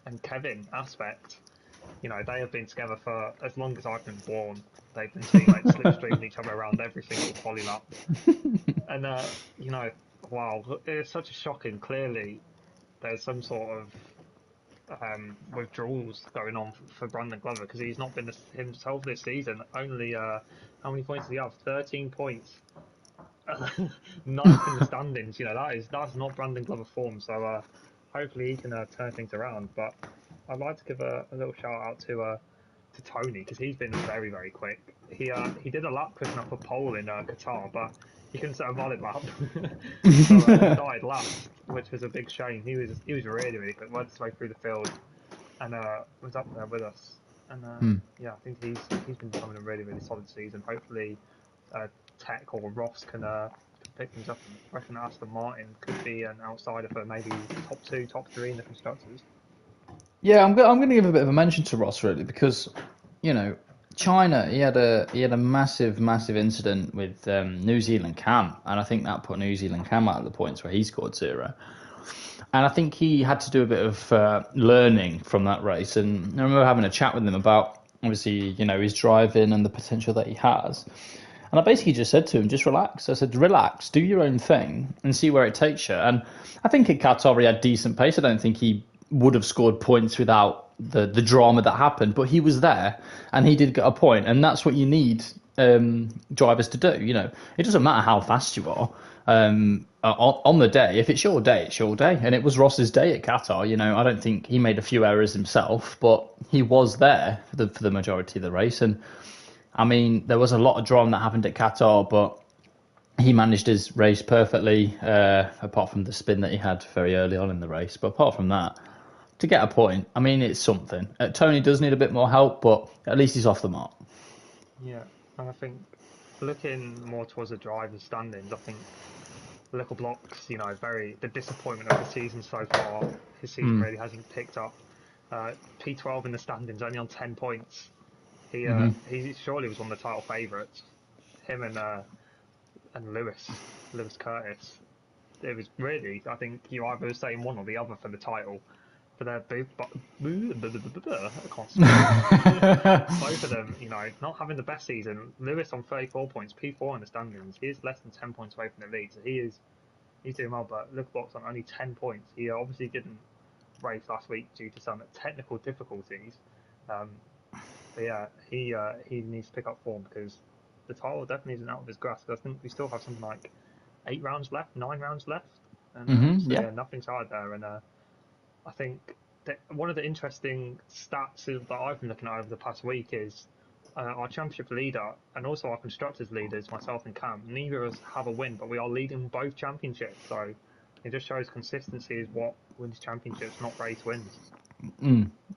and Kevin aspect, they have been together for as long as I've been born. They've been teammates, slipstreaming each other around every single poly lap. And, wow, it's such a shocking. Clearly, there's some sort of withdrawals going on for Brandon Glover because he's not been himself this season. Only, how many points does he have? 13 points. Ninth in the standings. That's not Brandon Glover form. So hopefully he can turn things around. But I'd like to give a little shout out to Tony because he's been very, very quick. He did a lap pushing up a pole in Qatar, but he couldn't set a valid lap, so he started last, which was a big shame. He was really, really quick, worked his way through the field, and was up there with us. And yeah, I think he's been having a really, really solid season. Hopefully, Tech or Ross can pick things up. I reckon Aston Martin could be an outsider for maybe top 2, top 3 in the constructors. Yeah, I'm going to give a bit of a mention to Ross really because, China he had a massive incident with New Zealand Cam, and I think that put New Zealand Cam out of the points where he scored 0. And I think he had to do a bit of learning from that race. And I remember having a chat with him about obviously his driving and the potential that he has. And I basically just said to him, just relax. I said, relax, do your own thing and see where it takes you. And I think at Qatar he had decent pace. I don't think he would have scored points without the drama that happened, but he was there and he did get a point, and that's what you need drivers to do. It doesn't matter how fast you are on the day. If it's your day, it's your day, and it was Ross's day at Qatar. I don't think he made a few errors himself, but he was there for the majority of the race. And I mean, there was a lot of drama that happened at Qatar, but he managed his race perfectly, apart from the spin that he had very early on in the race. But apart from that, to get a point, I mean, it's something. Tony does need a bit more help, but at least he's off the mark. Yeah, and I think looking more towards the drivers' standings, I think Little Blocks, the disappointment of the season so far. His season really hasn't picked up. P12 in the standings, only on 10 points. He surely was one of the title favourites. Him and Lewis Curtis. It was really, I think you either were saying one or the other for the title. But they're both, I can't speak. Both of them, not having the best season. Lewis on 34 points, P4 in the standings. He is less than 10 points away from the lead, so he's doing well. But Little Box on only 10 points. He obviously didn't race last week due to some technical difficulties. But yeah, he needs to pick up form because the title definitely isn't out of his grasp. I think we still have something like 9 rounds left, and so nothing's hard there. And I think that one of the interesting stats that I've been looking at over the past week is our championship leader and also our constructors leaders, myself and Cam. Neither of us have a win, but we are leading both championships. So it just shows consistency is what wins championships, not race wins.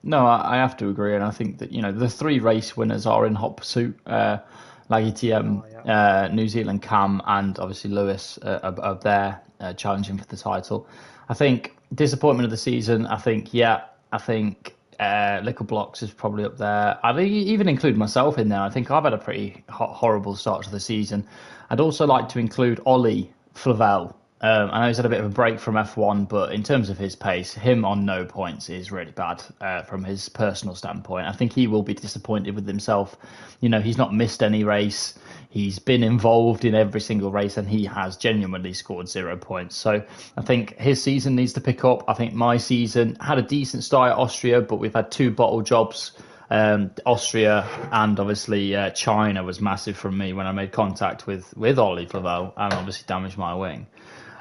No, I have to agree, and I think that the 3 race winners are in hot pursuit. Laggy TM, New Zealand Cam, and obviously Lewis are there challenging for the title. I think disappointment of the season. I think Little Blocks is probably up there. I'd even include myself in there. I think I've had a pretty horrible start to the season. I'd also like to include Ollie Flavel. I know he's had a bit of a break from F1, but in terms of his pace, him on no points is really bad from his personal standpoint. I think he will be disappointed with himself. He's not missed any race. He's been involved in every single race, and he has genuinely scored 0 points. So I think his season needs to pick up. I think my season had a decent start at Austria, but we've had 2 bottle jobs. Austria and obviously China was massive from me when I made contact with Ollie Flavel and obviously damaged my wing.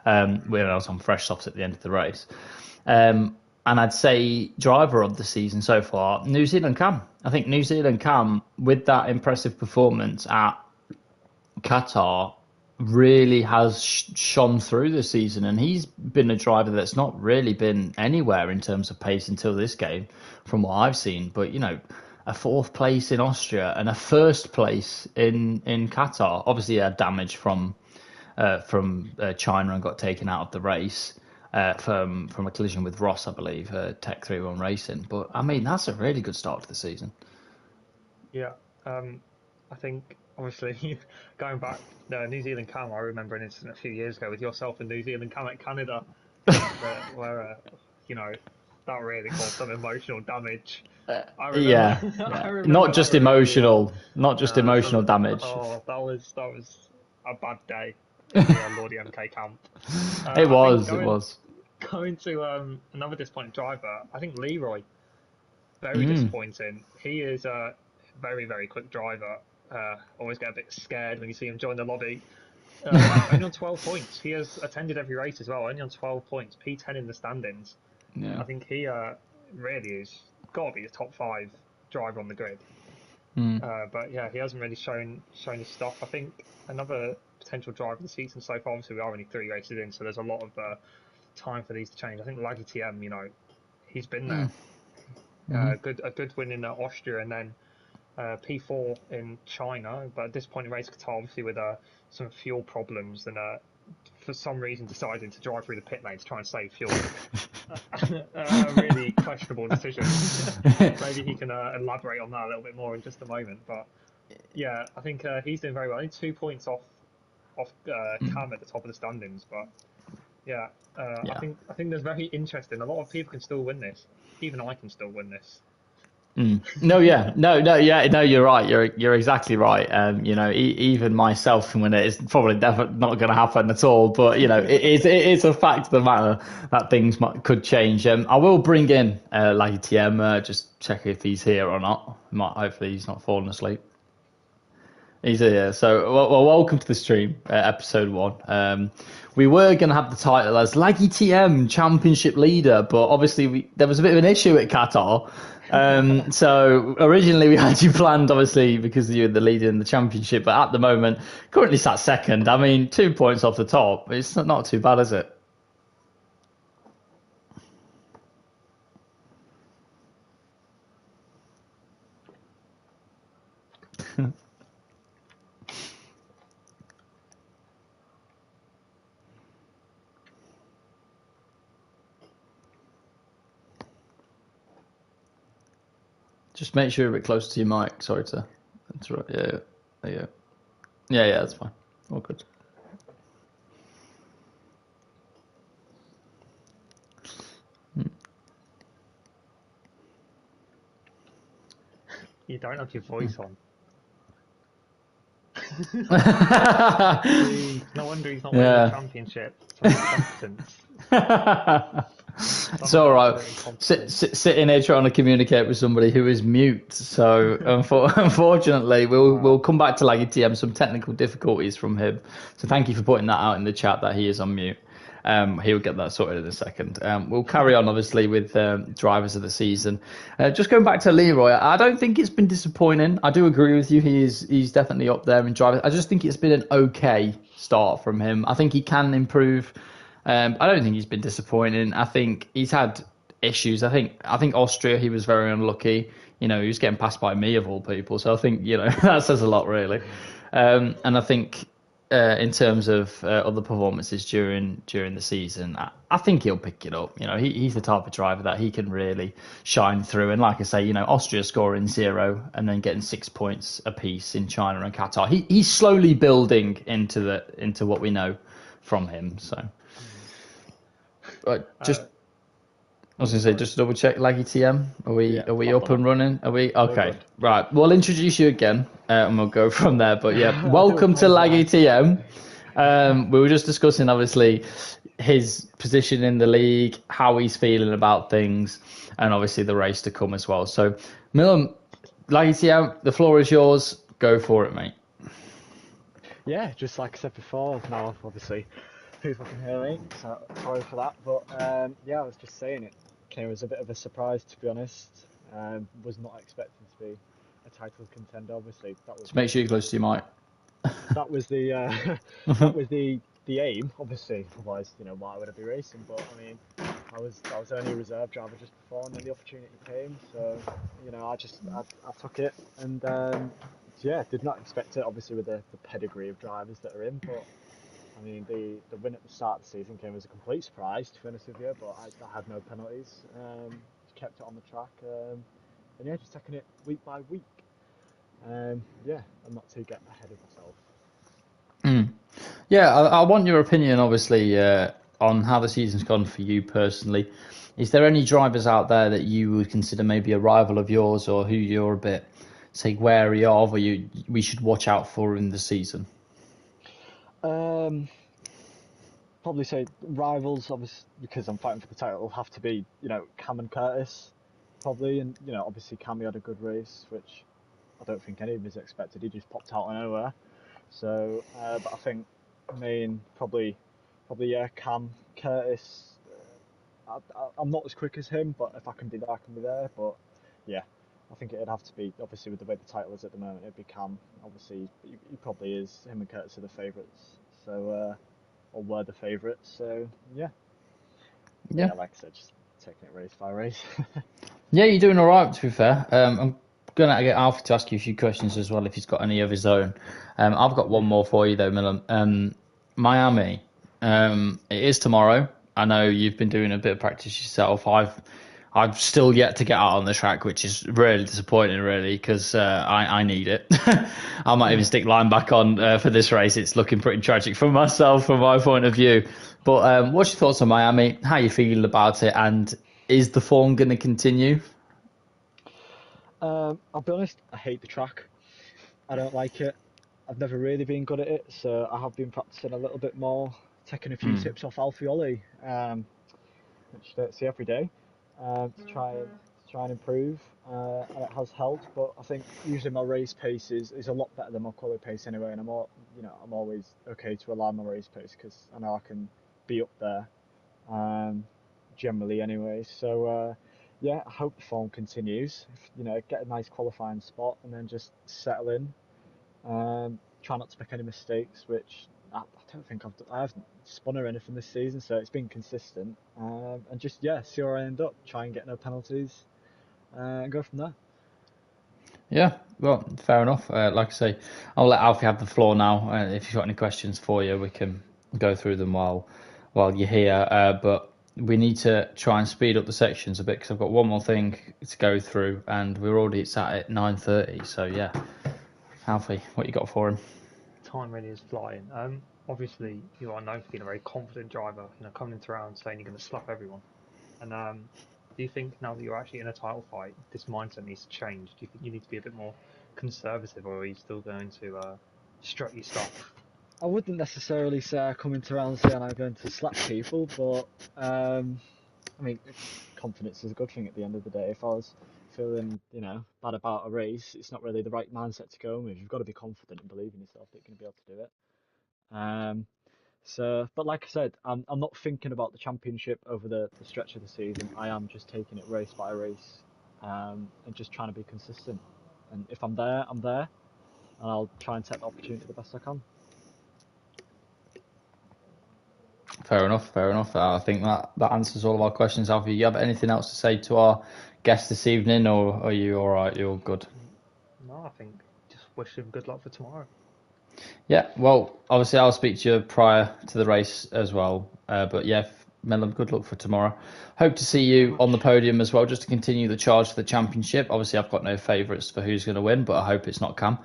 When I was on fresh softs at the end of the race. And I'd say driver of the season so far, New Zealand Cam. I think New Zealand Cam, with that impressive performance at Qatar, really has shone through this season. And he's been a driver that's not really been anywhere in terms of pace until this game, from what I've seen. But, a 4th place in Austria and a 1st place in Qatar. Obviously, he had damage from China and got taken out of the race from a collision with Ross, I believe, Tech 3-1 Racing. But I mean, that's a really good start to the season. Yeah, I think obviously going back, New Zealand Cam, I remember an incident a few years ago with yourself and New Zealand Cam at Canada, where that really caused some emotional damage. I Yeah, remember, I yeah. remember Not that just really well. emotional, not just No, emotional damage. that was a bad day in the Lord MK camp. It I think was, it was. going to another disappointing driver. I think Leroy, very Mm, disappointing. He is a very very quick driver. Always get a bit scared when you see him join the lobby. Only on 12 points. He has attended every race as well. Only on 12 points. P10 in the standings. yeah. I think he really is got to be the top five driver on the grid. Mm, But yeah, he hasn't really shown his stuff. I think another potential driver of the season so far. Obviously, we are only 3 races in, so there's a lot of time for these to change. I think Laggy TM, he's been there. mm, hmm. A good win in Austria, and then P4 in China. But at this point in race Qatar, obviously with some fuel problems, and for some reason deciding to drive through the pit lane to try and save fuel. Really questionable decision. Maybe he can elaborate on that a little bit more in just a moment. But yeah, I think he's doing very well. Only 2 points off Cam at the top of the standings. But yeah, Yeah. I think there's very interesting. A lot of people can still win this. Even I can still win this. Mm. No, yeah, no, yeah, no. You're right. You're exactly right. Even myself can win it. It's probably definitely not going to happen at all. But it is a fact of the matter that things could change. I will bring in Laggy TM. Just check if he's here or not. Hopefully he's not fallen asleep. He's here. So, welcome to the stream, episode 1. We were going to have the title as Laggy TM Championship Leader, but obviously there was a bit of an issue at Qatar. So originally we had you planned, obviously, because you're the leader in the championship, but at the moment, currently sat second. I mean, 2 points off the top. It's not too bad, is it? Just make sure you're a bit close to your mic. Sorry to interrupt. Yeah, there you go. Yeah, that's fine. All good. You don't have your voice on. No wonder he's not winning the Yeah. championship. Some incompetence. It's all right. Absolute incompetence. Sitting here trying to communicate with somebody who is mute. So unfortunately, we'll come back to Laggy TM. Some technical difficulties from him. So thank you for putting that out in the chat that he is on mute. He'll get that sorted in a second. We'll carry on, obviously, with drivers of the season. Just going back to Leroy, I don't think it's been disappointing. I do agree with you. He's definitely up there in drivers. I just think it's been an okay start from him. I think he can improve. I don't think he's been disappointing. I think he's had issues. I think Austria, he was very unlucky. He was getting passed by me of all people. So I think that says a lot, really. And I think in terms of other performances during the season, I think he'll pick it up. He's the type of driver that he can really shine through. And like I say, Austria scoring 0 and then getting 6 points apiece in China and Qatar. He's slowly building into what we know from him. So. Right, I was going to say, just to double check, Laggy TM, are we up and running? Are we okay? Right, we'll introduce you again, and we'll go from there. But yeah, welcome to Laggy TM. We were just discussing, obviously, his position in the league, how he's feeling about things, and obviously the race to come as well. So, Milan, Laggy TM, the floor is yours. Go for it, mate. Yeah, just like I said before, now obviously people can hear me, so sorry for that. But yeah, I was just saying it came as a bit of a surprise, to be honest. Was not expecting to be a title contender. Obviously, Just make sure you're close to your mic. That was the that was the aim. Obviously, otherwise, why would I be racing? But I mean, I was only a reserve driver just before, and then the opportunity came. So I took it, and yeah, did not expect it. Obviously, with the pedigree of drivers that are in, but. I mean, the win at the start of the season came as a complete surprise, to be honest with you, but I had no penalties. Kept it on the track, and yeah, just taking it week by week. Yeah, and not to get ahead of myself. Yeah, I want your opinion, obviously, on how the season's gone for you personally. Is there any drivers out there that you would consider maybe a rival of yours, or who you're a bit, say, wary of, or we should watch out for in the season? Um, Probably say rivals, obviously, because I'm fighting for the title, have to be, Cam and Curtis, probably. And, obviously Cam had a good race, which I don't think any of us expected. He just popped out of nowhere. So, but I think probably yeah, Cam, Curtis. I'm not as quick as him, but if I can be there, I can be there. But yeah, I think it'd have to be, obviously with the way the title is at the moment, it'd be Cam. Obviously, he probably is. Him and Curtis are the favourites. So, or were the favourites. So yeah, but Yeah. yeah, like I said, just taking it race by race. Yeah, you're doing all right, to be fair. I'm going to get Alfie to ask you a few questions as well if he's got any of his own. I've got one more for you, though, Milan. Miami, it is tomorrow. I know you've been doing a bit of practice yourself. I've still yet to get out on the track, which is really disappointing, really, because I need it. I might even stick line back on for this race. It's looking pretty tragic for myself, from my point of view. But what's your thoughts on Miami? How you feeling about it? And is the form going to continue? I'll be honest, I hate the track. I don't like it. I've never really been good at it, so I have been practicing a little bit more, taking a few Hmm. tips off Alfioli, which you don't see every day, to try and improve, and it has helped. But I think usually my race pace is a lot better than my quali pace anyway, and I'm always okay to align my race pace because I know I can be up there, um, generally anyway. So yeah, I hope the form continues. Get a nice qualifying spot and then just settle in. Try not to make any mistakes, which I don't think I haven't spun or anything this season, so it's been consistent. And just yeah, see where I end up. Try and get no penalties, and go from there. Yeah, well, fair enough. Like I say, I'll let Alfie have the floor now. If you've got any questions for you, we can go through them while you're here. But we need to try and speed up the sections a bit because I've got one more thing to go through, and we're already sat at 9:30. So yeah, Alfie, what you got for him? Time really is flying. Obviously, you are known for being a very confident driver. Coming into round saying you're going to slap everyone. And do you think now that you're actually in a title fight, this mindset needs to change? Do you think you need to be a bit more conservative, or are you still going to strut your stuff? I wouldn't necessarily say I come into round saying I'm going to slap people, but I mean, confidence is a good thing at the end of the day. If I was feeling, bad about a race, it's not really the right mindset to go with. You've got to be confident and believe in yourself that you're going to be able to do it. So, but like I said, I'm not thinking about the championship over the stretch of the season. I am just taking it race by race, and just trying to be consistent. And if I'm there, I'm there, and I'll try and take the opportunity the best I can. Fair enough. Fair enough. I think that answers all of our questions. Alfie, you have anything else to say to our guest this evening, or are you all right? You're all good. No, I think just wish him good luck for tomorrow. Yeah, well, obviously I'll speak to you prior to the race as well. But yeah, Melum, good luck for tomorrow. Hope to see Thank you very you on the much. podium as well, just to continue the charge for the championship. Obviously, I've got no favourites for who's going to win, but I hope it's not Cam.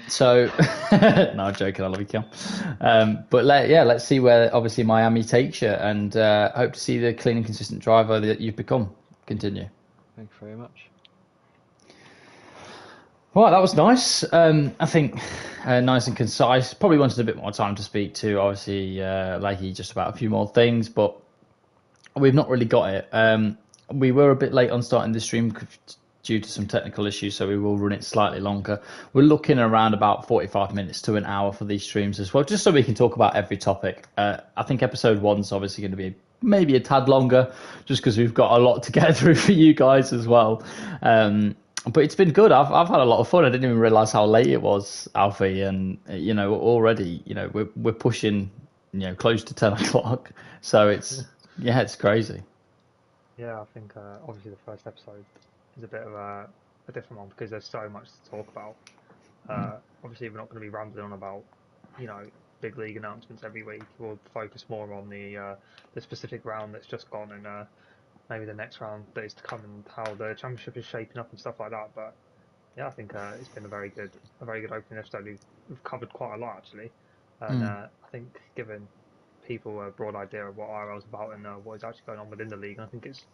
So, no, I'm joking. I love you, Cam. But let's see where obviously Miami takes you, and hope to see the clean and consistent driver that you've become continue. Thank you very much. Well, that was nice. I think nice and concise. Probably wanted a bit more time to speak to, obviously, Lakey, just about a few more things, but we've not really got it. We were a bit late on starting the stream due to some technical issues, so we will run it slightly longer. We're looking around about 45 minutes to an hour for these streams as well, just so we can talk about every topic. I think episode one's obviously going to be maybe a tad longer, just because we've got a lot to get through for you guys as well. But it's been good. I've had a lot of fun. I didn't even realize how late it was, Alfie, and already we're pushing close to 10 o'clock. So it's crazy. Yeah, I think obviously the first episode is a bit of a different one because there's so much to talk about. Obviously, we're not going to be rambling on about, you know, big league announcements every week. We'll focus more on the specific round that's just gone and maybe the next round that is to come and how the championship is shaping up and stuff like that. But yeah, I think it's been a very good opening episode. We've covered quite a lot actually, and I think given people a broad idea of what IRL is about and what is actually going on within the league. And I think it's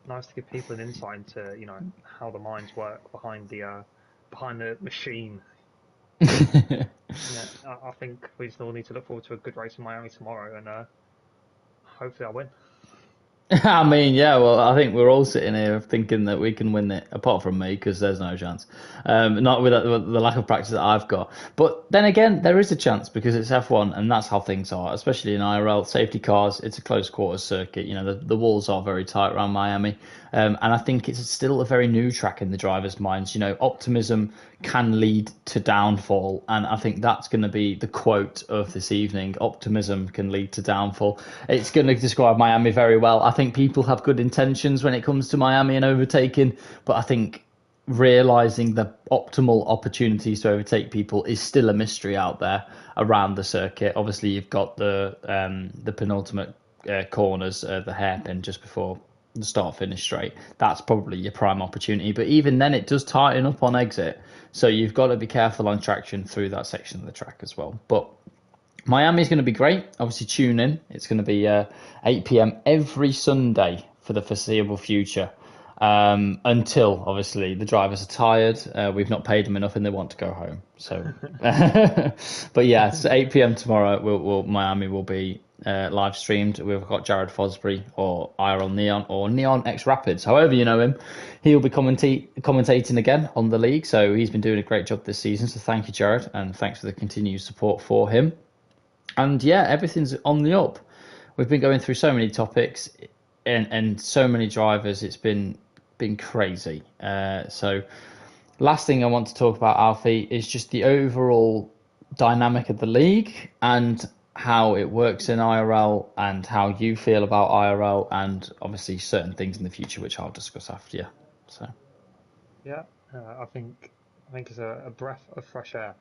nice to give people an insight into how the minds work behind the machine. I think we just all need to look forward to a good race in Miami tomorrow, and hopefully I win. I mean, yeah, well, I think we're all sitting here thinking that we can win it, apart from me, because there's no chance. Not with the lack of practice that I've got. But then again, there is a chance because it's F1, and that's how things are, especially in IRL. Safety cars, it's a close quarters circuit. The walls are very tight around Miami. And I think it's still a very new track in the drivers' minds. Optimism can lead to downfall. And I think that's going to be the quote of this evening. Optimism can lead to downfall. It's going to describe Miami very well. I think people have good intentions when it comes to Miami and overtaking, but I think realizing the optimal opportunities to overtake people is still a mystery out there around the circuit. Obviously, you've got the penultimate corners, the hairpin just before the start finish straight. That's probably your prime opportunity, but even then it does tighten up on exit, so you've got to be careful on traction through that section of the track as well. But Miami's going to be great. Obviously, tune in. It's going to be 8 p.m. every Sunday for the foreseeable future, until obviously the drivers are tired. We've not paid them enough and they want to go home. So, but yeah, it's 8 p.m. tomorrow. Miami will be live streamed. We've got Jared Fosbury or IRL Neon or Neon X Rapids, however you know him. He'll be commentating again on the league. So he's been doing a great job this season. So thank you, Jared, and thanks for the continued support for him. And yeah, everything's on the up. We've been going through so many topics and so many drivers. It's been crazy. So last thing I want to talk about, Alfie, is just the overall dynamic of the league and how it works in IRL and how you feel about IRL, and obviously certain things in the future which I'll discuss after you. So yeah, I think it's a breath of fresh air.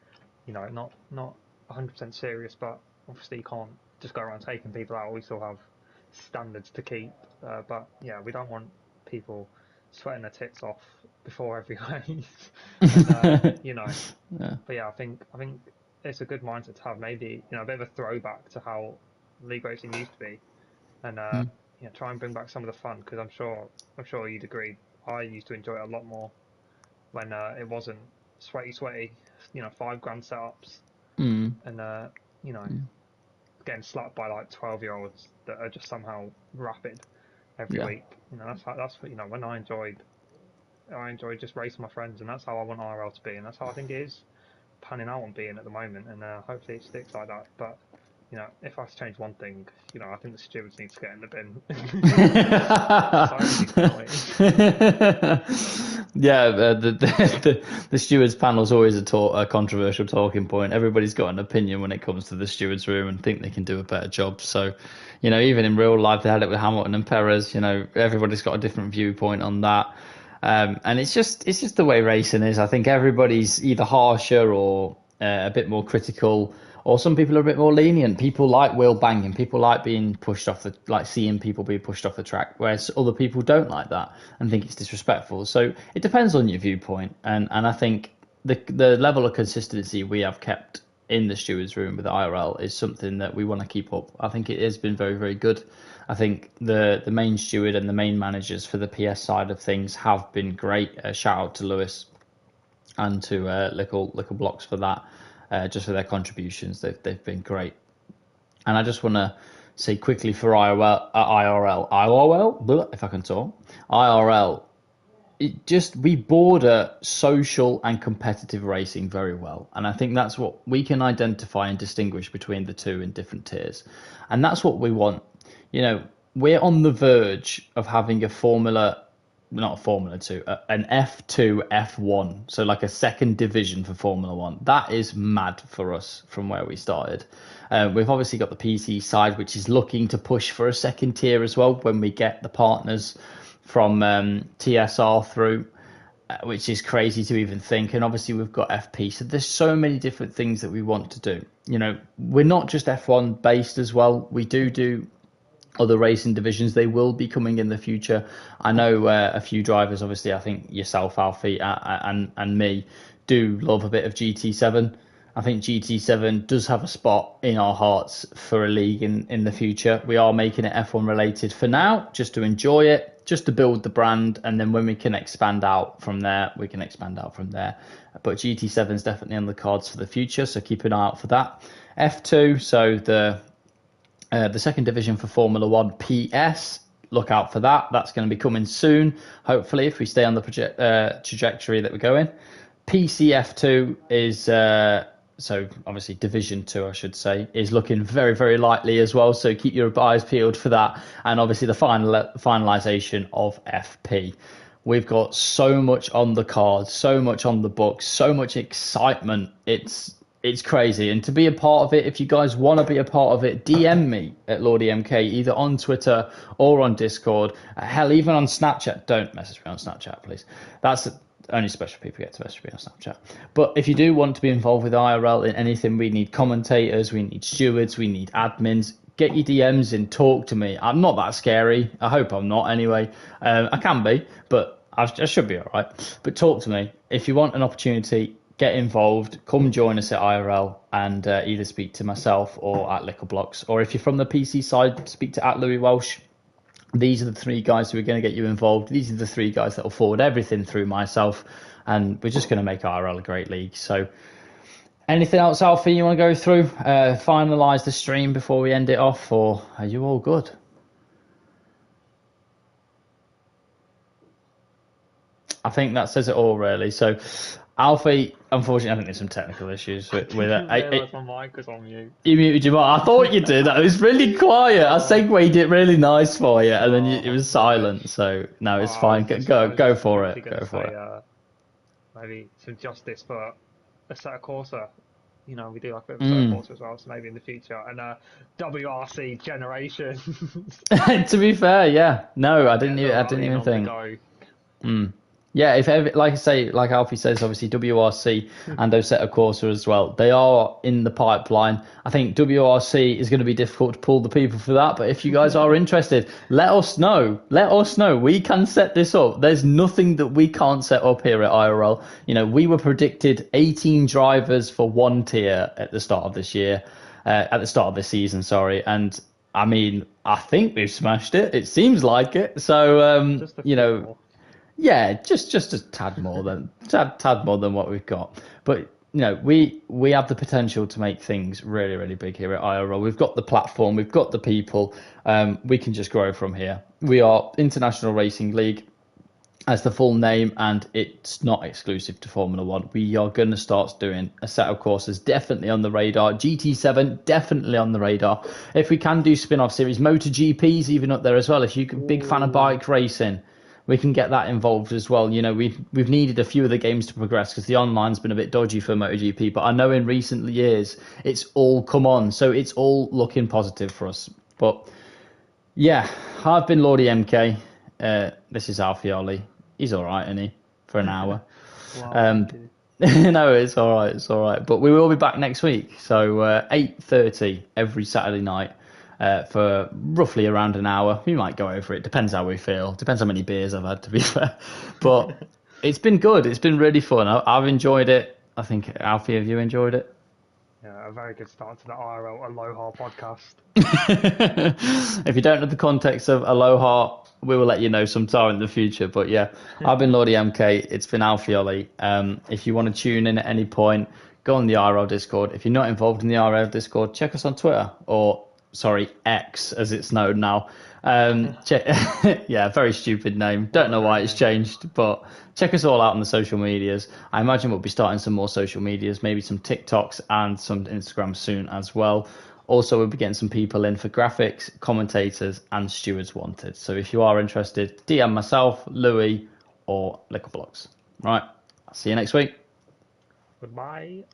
Not 100% serious, but obviously you can't just go around taking people out. We still have standards to keep, but yeah, we don't want people sweating their tits off before every race. And, yeah. But yeah, I think it's a good mindset to have. Maybe a bit of a throwback to how league racing used to be, and try and bring back some of the fun, because I'm sure you'd agree. I used to enjoy it a lot more when it wasn't sweaty, 5 grand setups, and getting slapped by like 12-year-olds that are just somehow rapid every week. That's when I enjoyed just racing my friends, and that's how I want IRL to be, and that's how I think it is panning out on being at the moment, and hopefully it sticks like that. But if I have to change one thing, I think the stewards need to get in the bin. Yeah, the stewards panel is always a controversial talking point. Everybody's got an opinion when it comes to the stewards room and think they can do a better job. So, even in real life, they had it with Hamilton and Perez. Everybody's got a different viewpoint on that. And it's just the way racing is. I think everybody's either harsher or a bit more critical, or some people are a bit more lenient. People like wheel banging. People like being pushed off seeing people be pushed off the track, whereas other people don't like that and think it's disrespectful. So it depends on your viewpoint. And I think the level of consistency we have kept in the stewards room with IRL is something that we want to keep up. I think it has been very, very good. I think the main steward and the main managers for the PS side of things have been great. Shout out to Lewis and to Lickle Blocks for that, just for their contributions. They've been great. And I just want to say quickly for IRL, if I can talk, IRL, we border social and competitive racing very well. And I think that's what we can identify and distinguish between the two in different tiers. And that's what we want. We're on the verge of having an F2 F1, so like a second division for Formula One. That is mad for us from where we started. We've obviously got the PC side, which is looking to push for a second tier as well when we get the partners from TSR through, which is crazy to even think. And obviously we've got FP. So there's so many different things that we want to do. We're not just F1 based as well. We do other racing divisions. They will be coming in the future. I know a few drivers, obviously I think yourself, Alfie, and me do love a bit of GT7. I think GT7 does have a spot in our hearts for a league in the future. We are making it F1 related for now, just to enjoy it, just to build the brand, and then when we can expand out from there, we can expand out from there. But GT7 is definitely on the cards for the future, so keep an eye out for that. F2, so the second division for Formula One PS. Look out for that. That's going to be coming soon, hopefully, if we stay on the trajectory that we're going. PCF2 is, so obviously Division 2, I should say, is looking very, very likely as well. So keep your eyes peeled for that. And obviously the finalisation of FP. We've got so much on the cards, so much on the books, so much excitement. It's crazy. And to be a part of it, if you guys want to be a part of it, DM me at LordMK, either on Twitter or on Discord. Hell, even on Snapchat. Don't message me on Snapchat, please. That's only special people get to message me on Snapchat. But if you do want to be involved with IRL in anything, we need commentators, we need stewards, we need admins. Get your DMs in, talk to me. I'm not that scary. I hope I'm not anyway. I can be, but I should be all right. But talk to me. If you want an opportunity, get involved, come join us at IRL and either speak to myself or at Lickleblocks. Or if you're from the PC side, speak to at Louis Welsh. These are the three guys who are going to get you involved. These are the three guys that will forward everything through myself. And we're just going to make IRL a great league. So anything else, Alfie, you want to go through? Finalise the stream before we end it off, or are you all good? I think that says it all, really. So, Alfie, unfortunately, I think there's some technical issues with it. My mic was on mute. You muted your mic. I thought you did. It was really quiet. I segued it really nice for you, and then it was silent. So no, it's fine. Go for it. Go for it. Maybe some justice for a set of Corsa. You know, we do like a bit of a set of Corsa as well, so maybe in the future. And WRC generation. To be fair, yeah. No, I didn't even think. Yeah, if ever, like I say, like Alfie says, obviously WRC and Osetta Corsa as well, they are in the pipeline. I think WRC is going to be difficult to pull the people for that, but if you guys are interested, let us know. Let us know. We can set this up. There's nothing that we can't set up here at IRL. You know, we were predicted 18 drivers for one tier at the start of this year, at the start of this season, sorry, and I mean, I think we've smashed it. It seems like it. So, you know. Yeah, just a tad more than what we've got. But you know, we have the potential to make things really, really big here at IRL. We've got the platform, we've got the people. We can just grow from here. We are International Racing League as the full name, and it's not exclusive to Formula One. We are going to start doing a set of courses, definitely on the radar. GT7, definitely on the radar. If we can do spin-off series, MotoGP's even up there as well. If you're a big fan of bike racing, we can get that involved as well. You know, we've needed a few of the games to progress because the online's been a bit dodgy for MotoGP. But I know in recent years it's all come on, so it's all looking positive for us. But yeah, I've been Lordy MK. This is Alfie Ollie. He's all right, isn't he? For an hour. Wow, no, it's all right. It's all right. But we will be back next week. So 8:30 every Saturday night. For roughly around an hour. We might go over it. Depends how we feel. Depends how many beers I've had, to be fair. But it's been good. It's been really fun. I've enjoyed it. I think, Alfie, have you enjoyed it? Yeah, a very good start to the IRL Aloha podcast. If you don't know the context of Aloha, we will let you know sometime in the future. But yeah, I've been Lordy MK. It's been Alfie Ollie. If you want to tune in at any point, go on the IRL Discord. If you're not involved in the IRL Discord, check us on Twitter or X as it's known now. Yeah, very stupid name. Don't know why it's changed, but check us all out on the social medias. I imagine we'll be starting some more social medias, maybe some TikToks and some Instagram soon as well. Also, we'll be getting some people in for graphics, commentators, and stewards wanted. So if you are interested, DM myself, Louis, or Lickleblocks. Right, I'll see you next week. Goodbye.